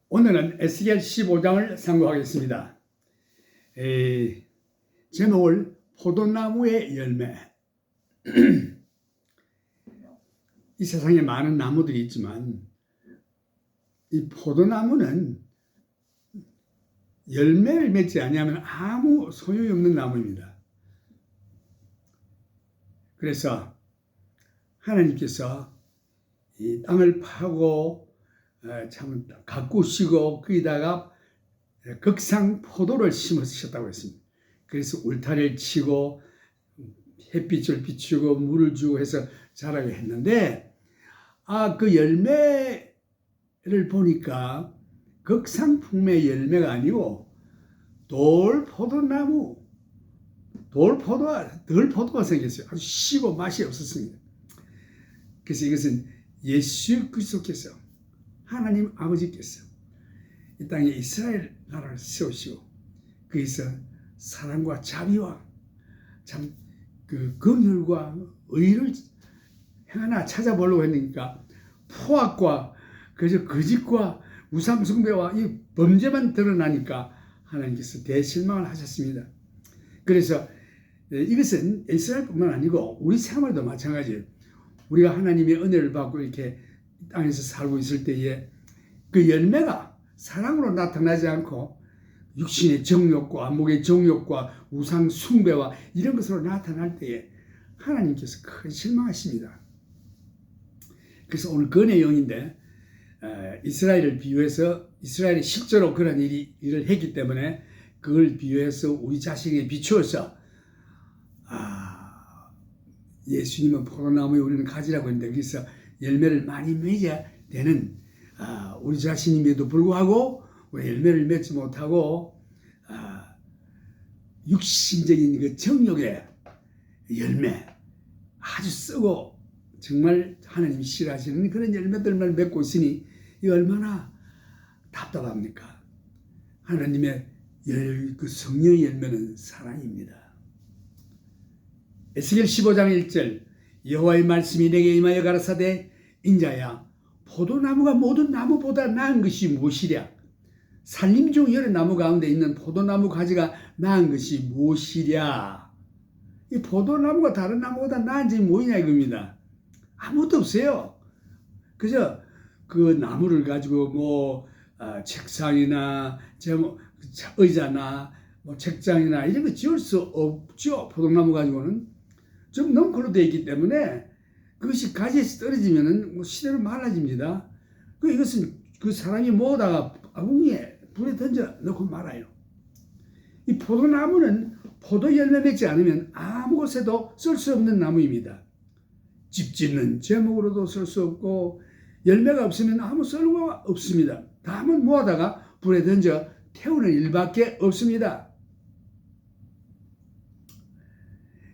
오늘은 에스겔 15장을 상고하겠습니다. 제목을 포도나무의 열매. 이 세상에 많은 나무들이 있지만 이 포도나무는 열매를 맺지 아니하면 아무 소용이 없는 나무입니다. 그래서 하나님께서 이 땅을 파고 참 가꾸시고 거기다가 극상 포도를 심으셨다고 했습니다. 그래서 울타리를 치고 햇빛을 비추고 물을 주고 해서 자라게 했는데 그 열매를 보니까 극상품의 열매가 아니고 덜포도가 생겼어요. 아주 시고 맛이 없었습니다. 그래서 이것은 예수 그리스도께서 하나님 아버지께서 이 땅에 이스라엘 나라를 세우시고 거기서 사랑과 자비와 참 그 긍휼과 의를 하나 찾아보려고 했으니까 포악과 그저 거짓과 우상 숭배와 이 범죄만 드러나니까 하나님께서 대실망을 하셨습니다. 그래서 이것은 이스라엘뿐만 아니고 우리 생활도 마찬가지예요. 우리가 하나님의 은혜를 받고 이렇게 땅에서 살고 있을 때에 그 열매가 사랑으로 나타나지 않고 육신의 정욕과 안목의 정욕과 우상 숭배와 이런 것으로 나타날 때에 하나님께서 큰 실망하십니다. 그래서 오늘 그 내용인데 이스라엘을 비유해서 이스라엘이 실제로 그런 일을 했기 때문에 그걸 비유해서 우리 자신에게 비추어서 예수님은 포도나무에 우리는 가지라고 했는데 그래서 열매를 많이 맺어야 되는 우리 자신임에도 불구하고 열매를 맺지 못하고 육신적인 그 정욕의 열매 아주 쓰고 정말 하나님이 싫어하시는 그런 열매들만 맺고 있으니 이 얼마나 답답합니까? 하나님의 그 성령의 열매는 사랑입니다. 에스겔 15장 1절 여호와의 말씀이 내게 임하여 가라사대 인자야 포도나무가 모든 나무보다 나은 것이 무엇이랴? 산림 중 여러 나무 가운데 있는 포도나무 가지가 나은 것이 무엇이랴? 이 포도나무가 다른 나무보다 나은 점이 뭐냐 이겁니다. 아무것도 없어요. 그저 그 나무를 가지고 책상이나 의자나 책장이나 이런 거 지을 수 없죠. 포도나무 가지고는 좀 넝쿨로 되어 있기 때문에 그것이 가지에서 떨어지면은 시대로 말라집니다. 이것은 그 사람이 모으다가 아궁이에 불에 던져 넣고 말아요. 이 포도나무는 포도 열매 맺지 않으면 아무 곳에도 쓸 수 없는 나무입니다. 집 짓는 제목으로도 쓸 수 없고 열매가 없으면 아무 쓸모가 없습니다. 다만 모아다가 불에 던져 태우는 일밖에 없습니다.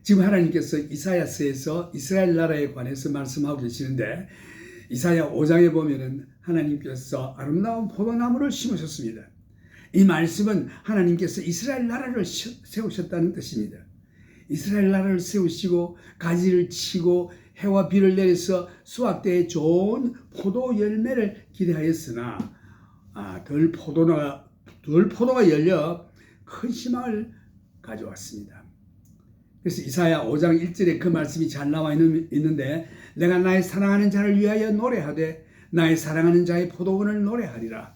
지금 하나님께서 이사야서에서 이스라엘 나라에 관해서 말씀하고 계시는데 이사야 5장에 보면은 하나님께서 아름다운 포도나무를 심으셨습니다. 이 말씀은 하나님께서 이스라엘 나라를 세우셨다는 뜻입니다. 이스라엘 나라를 세우시고 가지를 치고 해와 비를 내려서 수확 때에 좋은 포도 열매를 기대하였으나 덜 포도가 열려 큰 희망을 가져왔습니다. 그래서 이사야 5장 1절에 그 말씀이 잘 나와 있는데 내가 나의 사랑하는 자를 위하여 노래하되 나의 사랑하는 자의 포도원을 노래하리라.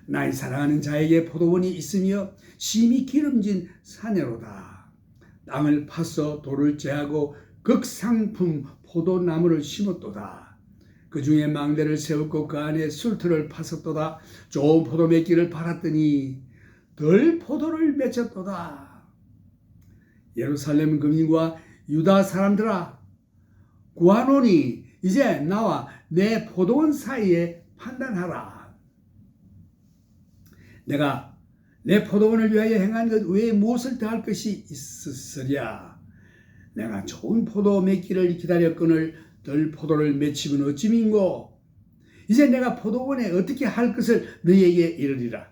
나의 사랑하는 자에게 포도원이 있으며 심히 기름진 사내로다. 땅을 파서 돌을 제하고 극상품 포도나무를 심었도다. 그 중에 망대를 세웠고 그 안에 술틀을 파섰도다. 좋은 포도 맺기를 바랐더니 덜 포도를 맺었도다. 예루살렘 거민과 유다 사람들아 구하노니 이제 나와 내 포도원 사이에 판단하라. 내가 내 포도원을 위하여 행한 것 외에 무엇을 더할 것이 있으랴? 내가 좋은 포도 맺기를 기다렸거늘 덜 포도를 맺히면 어찌민고? 이제 내가 포도원에 어떻게 할 것을 너희에게 이르리라.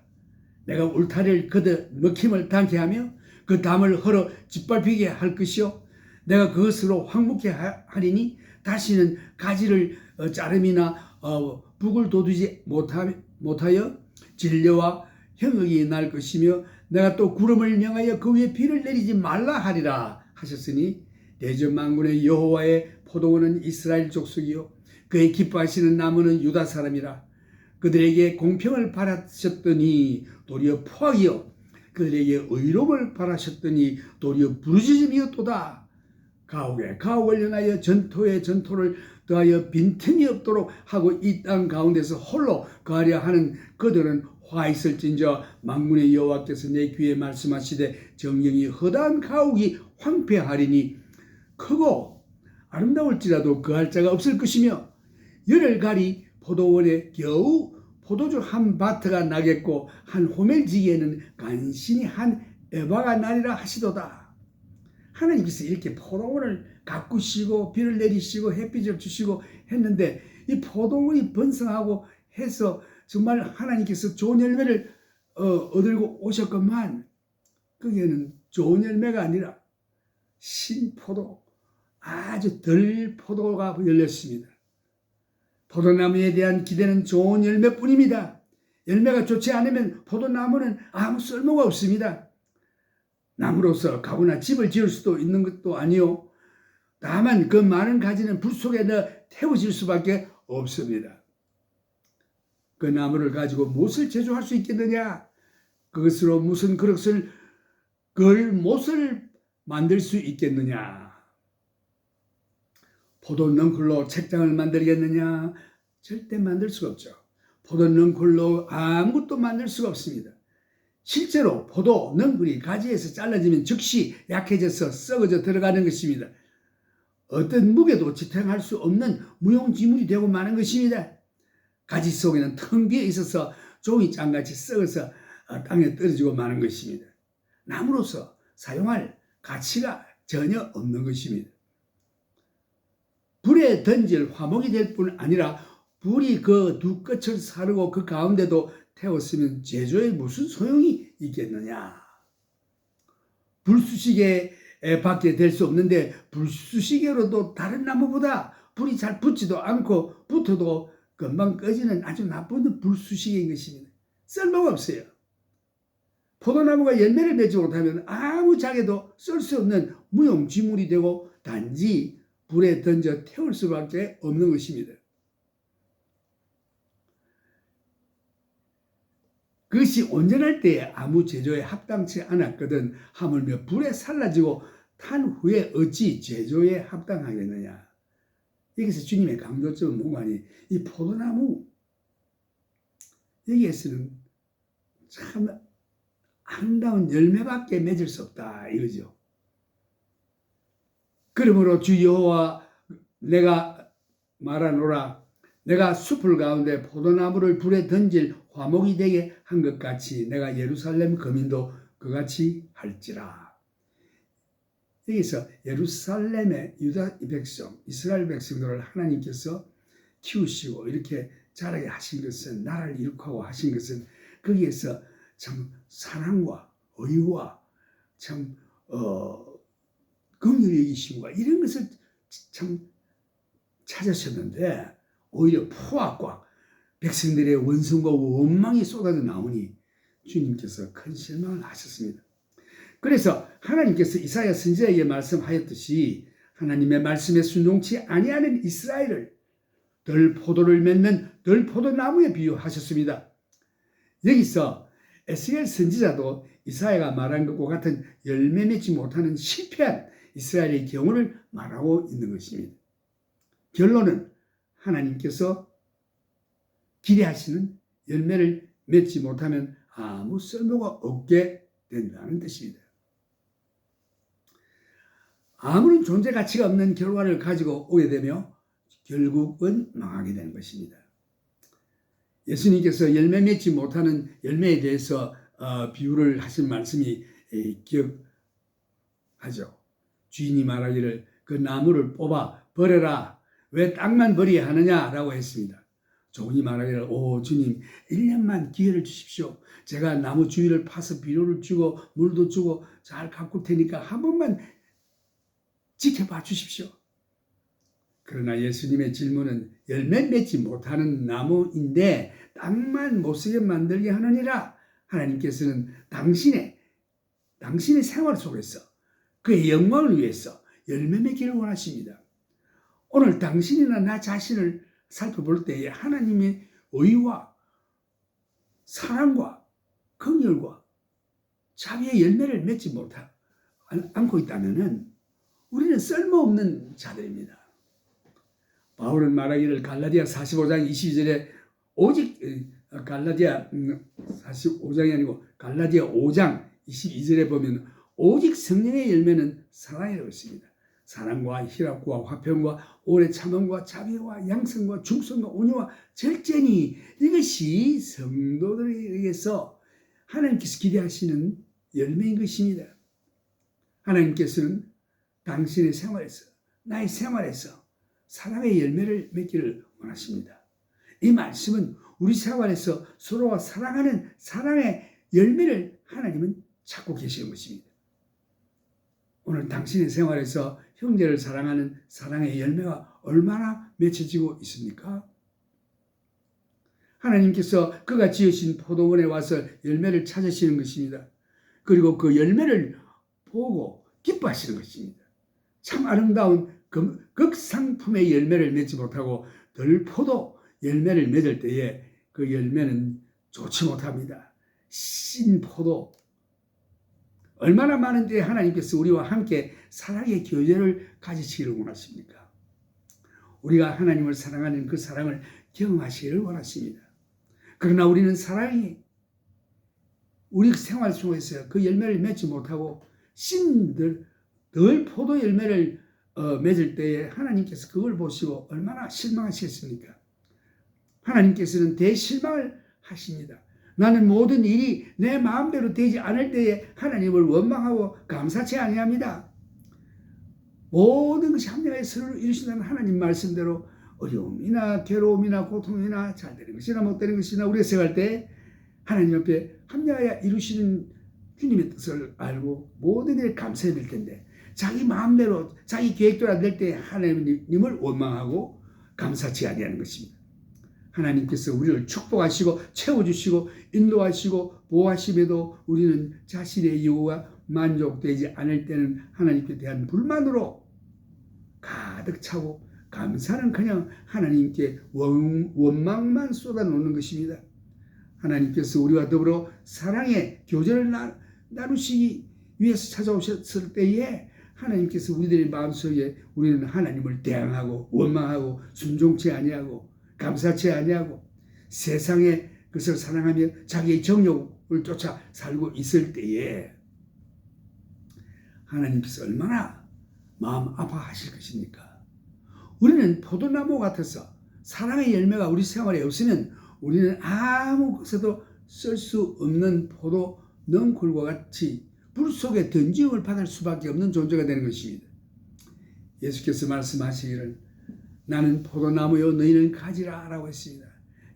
내가 울타리를 걷어 먹힘을 당케 하며 그 담을 헐어 짓밟히게 할 것이요 내가 그것으로 황무케 하리니 다시는 가지를 자름이나 북을 돋우지 못하여 진려와 형역이 날 것이며 내가 또 구름을 명하여 그 위에 비를 내리지 말라 하리라 하셨으니 대전 만군의 여호와의 포도원은 이스라엘 족속이요 그의 기뻐하시는 나무는 유다 사람이라. 그들에게 공평을 바라셨더니 도리어 포악이요 그들에게 의로움을 바라셨더니 도리어 부르짖음이었도다. 가옥에 가옥을 연하여 전토에 전토를 더하여 빈틈이 없도록 하고 이 땅 가운데서 홀로 거하려 하는 그들은 화 있을진저 만군의 여호와께서 내 귀에 말씀하시되 정령이 허다한 가옥이 황폐하리니 크고 아름다울지라도 거할 자가 없을 것이며 열흘가리 포도원에 겨우 포도주 한 바트가 나겠고 한 호멜지기에는 간신히 한 에바가 나리라 하시도다. 하나님께서 이렇게 포도원을 가꾸시고 비를 내리시고 햇빛을 주시고 했는데 이 포도원이 번성하고 해서 정말 하나님께서 좋은 열매를 얻으고 오셨건만 거기에는 좋은 열매가 아니라 신포도 아주 덜 포도가 열렸습니다. 포도나무에 대한 기대는 좋은 열매뿐입니다. 열매가 좋지 않으면 포도나무는 아무 쓸모가 없습니다. 나무로서 가구나 집을 지을 수도 있는 것도 아니요. 다만 그 많은 가지는 불 속에 넣어 태워질 수밖에 없습니다. 그 나무를 가지고 무엇을 제조할 수 있겠느냐? 그것으로 무슨 그릇을 걸 못을 만들 수 있겠느냐? 포도넝쿨로 책장을 만들겠느냐? 절대 만들 수가 없죠. 포도넝쿨로 아무것도 만들 수가 없습니다. 실제로 포도넝쿨이 가지에서 잘라지면 즉시 약해져서 썩어져 들어가는 것입니다. 어떤 무게도 지탱할 수 없는 무용지물이 되고 마는 것입니다. 가지 속에는 텅 비어 있어서 종이장같이 썩어서 땅에 떨어지고 마는 것입니다. 나무로서 사용할 가치가 전혀 없는 것입니다. 불에 던질 화목이 될 뿐 아니라 불이 그 두 끝을 사르고 그 가운데도 태웠으면 제조에 무슨 소용이 있겠느냐. 불쑤시개 밖에 될 수 없는데 불쑤시개로도 다른 나무보다 불이 잘 붙지도 않고 붙어도 금방 꺼지는 아주 나쁜 불쑤시개인 것입니다. 쓸모가 없어요. 포도나무가 열매를 맺지 못하면 아무 작에도 쓸 수 없는 무용지물이 되고 단지 불에 던져 태울 수밖에 없는 것입니다. 그것이 온전할 때에 아무 제조에 합당치 않았거든 하물며 불에 살라지고 탄 후에 어찌 제조에 합당하겠느냐. 여기서 주님의 강조점은 뭔가니 이 포도나무 여기에서는 참 아름다운 열매밖에 맺을 수 없다 이거죠. 그러므로 주 여호와 내가 말하노라 내가 숲을 가운데 포도나무를 불에 던질 화목이 되게 한 것 같이 내가 예루살렘 거민도 그같이 할지라. 여기서 예루살렘의 유다 백성 이스라엘 백성들을 하나님께서 키우시고 이렇게 자라게 하신 것은 나라를 일으키고 하신 것은 거기에서 참 사랑과 의와 참 긍휼히 여기심과 이런 것을 참 찾으셨는데 오히려 포악과 백성들의 원성과 원망이 쏟아져 나오니 주님께서 큰 실망을 하셨습니다. 그래서 하나님께서 이사야 선지자에게 말씀하였듯이 하나님의 말씀에 순종치 아니하는 이스라엘을 덜 포도를 맺는 덜 포도나무에 비유하셨습니다. 여기서 에스겔 선지자도 이사야가 말한 것과 같은 열매 맺지 못하는 실패한 이스라엘의 경우를 말하고 있는 것입니다. 결론은 하나님께서 기대하시는 열매를 맺지 못하면 아무 쓸모가 없게 된다는 뜻입니다. 아무런 존재 가치가 없는 결과를 가지고 오게 되며 결국은 망하게 되는 것입니다. 예수님께서 열매 맺지 못하는 열매에 대해서 비유를 하신 말씀이 기억하죠. 주인이 말하기를 그 나무를 뽑아 버려라. 왜 땅만 버려야 하느냐라고 했습니다. 종이 말하기를 오 주님 1년만 기회를 주십시오. 제가 나무 주위를 파서 비료를 주고 물도 주고 잘 가꿀 테니까 한 번만 지켜봐 주십시오. 그러나 예수님의 질문은 열매 맺지 못하는 나무인데 땅만 못쓰게 만들게 하느니라. 하나님께서는 당신의 생활 속에서 그의 영광을 위해서 열매 맺기를 원하십니다. 오늘 당신이나 나 자신을 살펴볼 때에 하나님의 의와 사랑과 긍휼과 자비의 열매를 맺지 않고 있다면 우리는 쓸모없는 자들입니다. 바울은 말하기를 갈라디아 45장 22절에 오직 갈라디아 45장이 아니고 갈라디아 5장 22절에 보면 오직 성령의 열매는 사랑이라고 했습니다. 사랑과 희락과 화평과 오래 참음과 자비와 양성과 중성과 온유와 절제니 이것이 성도들에 의해서 하나님께서 기대하시는 열매인 것입니다. 하나님께서는 당신의 생활에서 나의 생활에서 사랑의 열매를 맺기를 원하십니다. 이 말씀은 우리 생활에서 서로가 사랑하는 사랑의 열매를 하나님은 찾고 계시는 것입니다. 오늘 당신의 생활에서 형제를 사랑하는 사랑의 열매가 얼마나 맺혀지고 있습니까? 하나님께서 그가 지으신 포도원에 와서 열매를 찾으시는 것입니다. 그리고 그 열매를 보고 기뻐하시는 것입니다. 참 아름다운 극상품의 열매를 맺지 못하고 덜포도 열매를 맺을 때에 그 열매는 좋지 못합니다. 신 포도. 얼마나 많은 때에 하나님께서 우리와 함께 사랑의 교제를 가지시기를 원하십니까? 우리가 하나님을 사랑하는 그 사랑을 경험하시기를 원하십니다. 그러나 우리는 사랑이 우리 생활 속에서 그 열매를 맺지 못하고 덜 포도 열매를 맺을 때에 하나님께서 그걸 보시고 얼마나 실망하시겠습니까? 하나님께서는 대실망을 하십니다. 나는 모든 일이 내 마음대로 되지 않을 때에 하나님을 원망하고 감사치 아니합니다. 모든 것이 합리하게 서로를 이루신다는 하나님 말씀대로 어려움이나 괴로움이나 고통이나 잘 되는 것이나 못 되는 것이나 우리가 생각할 때 하나님 앞에 합리하게 이루시는 주님의 뜻을 알고 모든 일에 감사해야 될 텐데 자기 마음대로 자기 계획대로 안 될 때 하나님을 원망하고 감사치 아니하는 것입니다. 하나님께서 우리를 축복하시고 채워주시고 인도하시고 보호하심에도 우리는 자신의 요구가 만족되지 않을 때는 하나님께 대한 불만으로 가득 차고 감사는 그냥 하나님께 원망만 쏟아놓는 것입니다. 하나님께서 우리와 더불어 사랑의 교제를 나누시기 위해서 찾아오셨을 때에 하나님께서 우리들의 마음속에 우리는 하나님을 대항하고 원망하고 순종치 아니하고 감사치 아니하고 세상의 것을 사랑하며 자기의 정욕을 쫓아 살고 있을 때에 하나님께서 얼마나 마음 아파하실 것입니까? 우리는 포도나무 같아서 사랑의 열매가 우리 생활에 없으면 우리는 아무 것에도 쓸 수 없는 포도 넝쿨과 같이 불 속에 던짐을 받을 수밖에 없는 존재가 되는 것입니다. 예수께서 말씀하시기를 나는 포도나무요 너희는 가지라 라고 했습니다.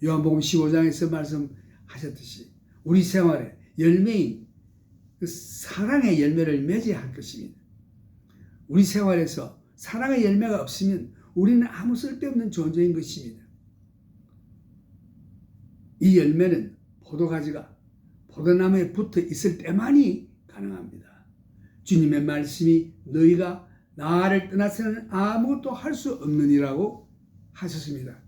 요한복음 15장에서 말씀하셨듯이 우리 생활에 열매인 그 사랑의 열매를 맺어야 할 것입니다. 우리 생활에서 사랑의 열매가 없으면 우리는 아무 쓸데없는 존재인 것입니다. 이 열매는 포도가지가 포도나무에 붙어 있을 때만이 가능합니다. 주님의 말씀이 너희가 나를 떠나서는 아무것도 할 수 없느니라고 하셨습니다.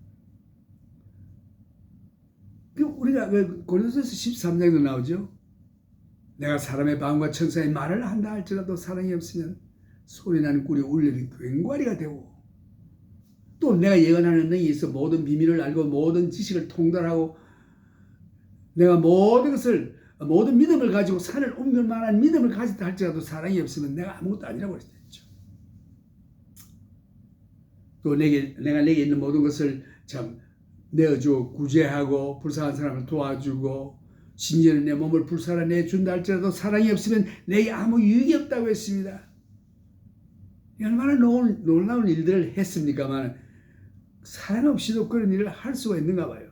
우리가 고린도서 13장에도 나오죠. 내가 사람의 마음과 천사의 말을 한다 할지라도 사랑이 없으면 소리나는 꿀이 울리는 괭과리가 되고 또 내가 예언하는 능이 있어 모든 비밀을 알고 모든 지식을 통달하고 내가 모든 믿음을 가지고 산을 옮길 만한 믿음을 가졌다 할지라도 사랑이 없으면 내가 아무것도 아니라고 했죠. 또 내가 내게 있는 모든 것을 참 내어주고 구제하고 불쌍한 사람을 도와주고 심지어는 내 몸을 불살아내 준다 할지라도 사랑이 없으면 내게 아무 유익이 없다고 했습니다. 얼마나 놀라운 일들을 했습니까만 사랑 없이도 그런 일을 할 수가 있는가 봐요.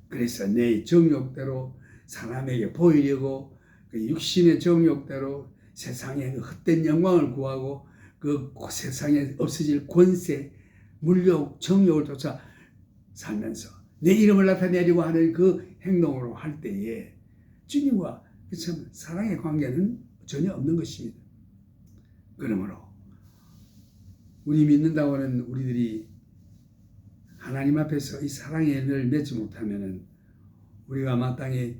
그래서 내 정욕대로 사람에게 보이려고 그 육신의 정욕대로 세상의 헛된 영광을 구하고 그 세상에 없어질 권세, 물욕, 정욕을 쫓아 살면서 내 이름을 나타내려고 하는 그 행동으로 할 때에 주님과 참 사랑의 관계는 전혀 없는 것입니다. 그러므로 우리 믿는다고 하는 우리들이 하나님 앞에서 이 사랑의 열매를 맺지 못하면 우리가 마땅히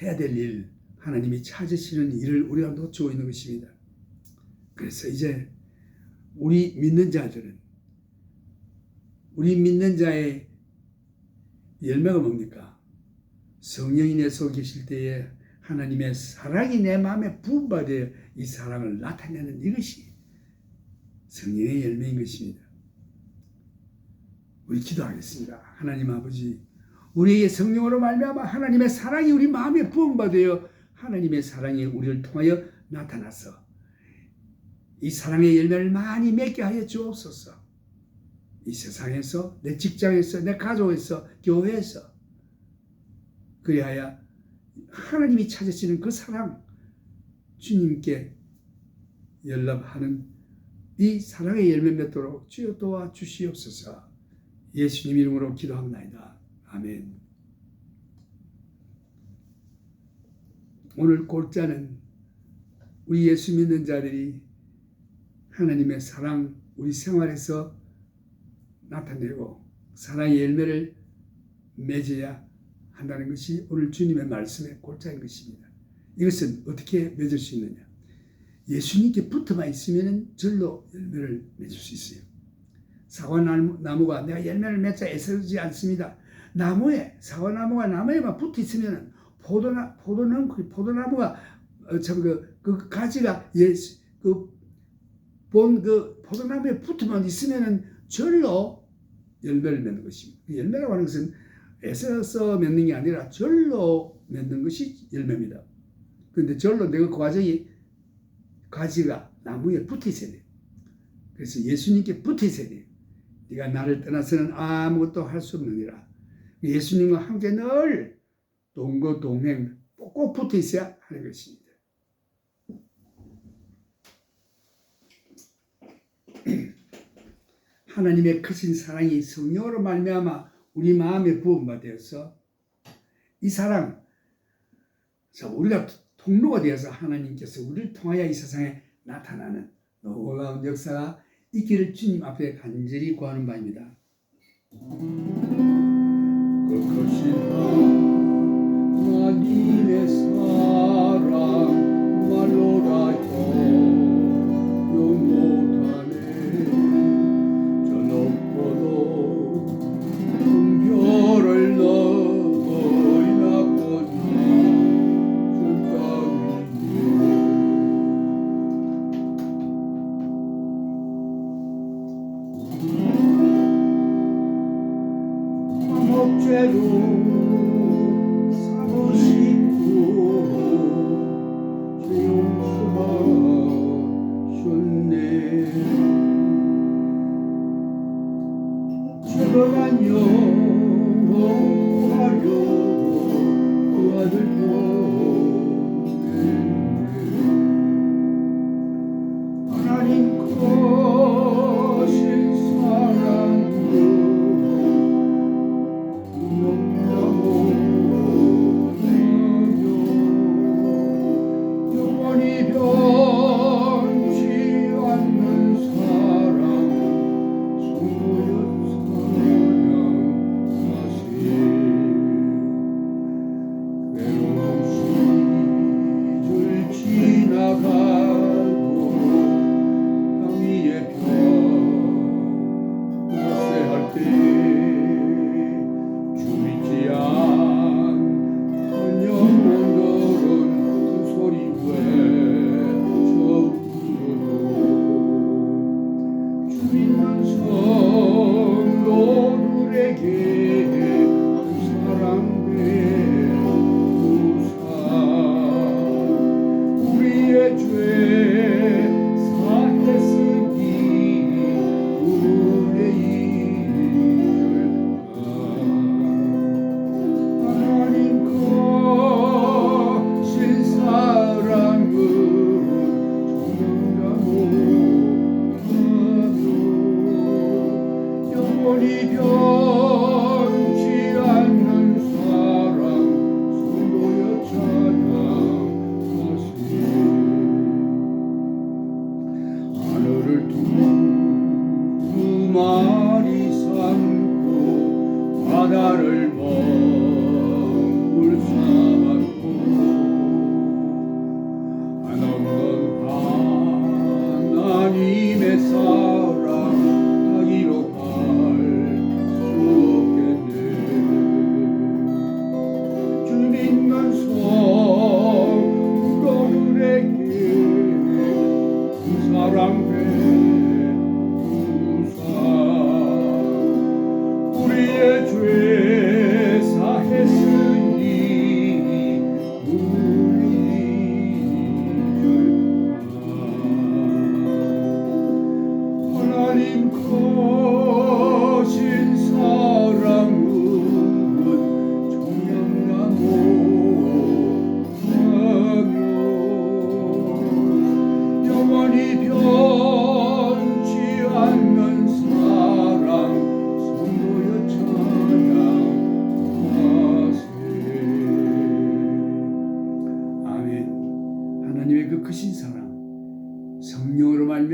해야 될 일, 하나님이 찾으시는 일을 우리가 놓치고 있는 것입니다. 그래서 이제 우리 믿는 자들은, 우리 믿는 자의 열매가 뭡니까? 성령이 내 속에 계실 때에 하나님의 사랑이 내 마음에 부음받아 이 사랑을 나타내는 이것이 성령의 열매인 것입니다. 우리 기도하겠습니다. 하나님 아버지, 우리에게 성령으로 말미암아 하나님의 사랑이 우리 마음에 부음받아 하나님의 사랑이 우리를 통하여 나타나서 이 사랑의 열매를 많이 맺게 하여 주옵소서. 이 세상에서, 내 직장에서, 내 가족에서, 교회에서, 그리하여 하나님이 찾으시는 그 사랑, 주님께 연락하는 이 사랑의 열매 맺도록 주여 도와주시옵소서. 예수님 이름으로 기도합니다. 아멘. 오늘 골자는 우리 예수 믿는 자들이 하나님의 사랑, 우리 생활에서 나타내고 사랑의 열매를 맺어야 한다는 것이 오늘 주님의 말씀의 골자인 것입니다. 이것은 어떻게 맺을 수 있느냐? 예수님께 붙어만 있으면 절로 열매를 맺을 수 있어요. 사과나무가 내가 열매를 맺자 애쓰지 않습니다. 사과나무가 나무에만 붙어 있으면 포도나무가 그 가지가 포도나무에 붙어만 있으면 절로 열매를 맺는 것입니다. 열매라고 하는 것은 애써서 맺는 게 아니라 절로 맺는 것이 열매입니다. 그런데 절로 내가 그 과정이 가지가 나무에 붙어 있어야 돼요. 그래서 예수님께 붙어 있어야 돼요. 네가 나를 떠나서는 아무것도 할 수 없느니라. 예수님과 함께 늘 동거동행 꼭 붙어 있어야 하는 것입니다. 하나님의 크신 사랑이 성령으로 말미암아 우리 마음에 부음받아서 이 사랑, 우리가 통로가 되어서 하나님께서 우리를 통하여 이 세상에 나타나는 놀라운 역사가 있기를 주님 앞에 간절히 구하는 바입니다. 그 크신 하나님의 사랑 말로 다 표현 못하네. 저 높고도 별을 너희 낳고니 주 따위에 목죄로 사모시고 주 용서하셨네. 죽어간 영혼 구하려고 그 아들 보냈네. 하나님 크신 사랑으로 영원히 변치 않는 사랑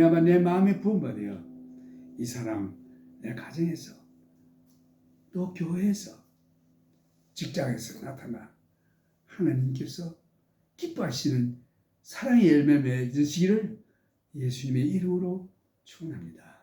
말미암아 내 마음에 부음받아 이 사람 내 가정에서 또 교회에서 직장에서 나타나 하나님께서 기뻐하시는 사랑의 열매 맺으시기를 예수님의 이름으로 축원합니다.